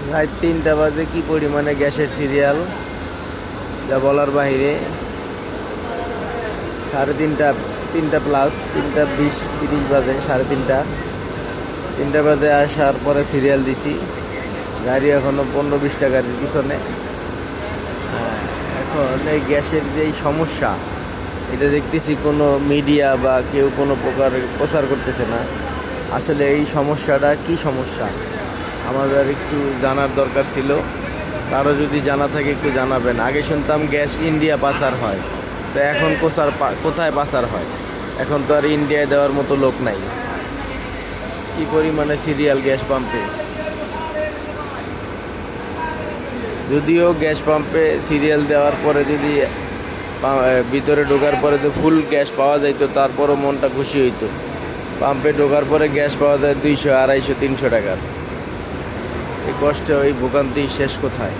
রাত 3টা বাজে কি পরিমাণে গ্যাসের সিরিয়াল, যা বলার বাহিরে। 3:30, 3টা প্লাস, 3:20-30 বাজে, 3:30, 3টা বাজে আসার পরে সিরিয়াল দিছি। গাড়ি এখনও 15-20 টাকার পিছনে। এখন এই গ্যাসের যেই সমস্যা, এটা দেখতেছি কোনো মিডিয়া বা কেউ কোনো প্রকার প্রচার করতেছে না। আসলে এই সমস্যাটা কি সমস্যা আমাদের একটু জানার দরকার ছিল। কারো যদি জানা থাকে একটু জানাবেন। আগে শুনতাম গ্যাস ইন্ডিয়া পাচার হয়, তো এখন কোথায় পাচার হয়? এখন তো আর ইন্ডিয়ায় দেওয়ার মতো লোক নাই। কি পরিমাণে সিরিয়াল গ্যাস পাম্পে! যদিও গ্যাস পাম্পে সিরিয়াল দেওয়ার পরে যদি ভিতরে ঢোকার পরে তো ফুল গ্যাস পাওয়া যাইতো, তারপরও মনটা খুশি হইতো। পাম্পে ঢোকার পরে গ্যাস পাওয়া যায় 200, 250, 300 টাকার। এই কষ্ট, এই ভোগান্তি শেষ কোথায়?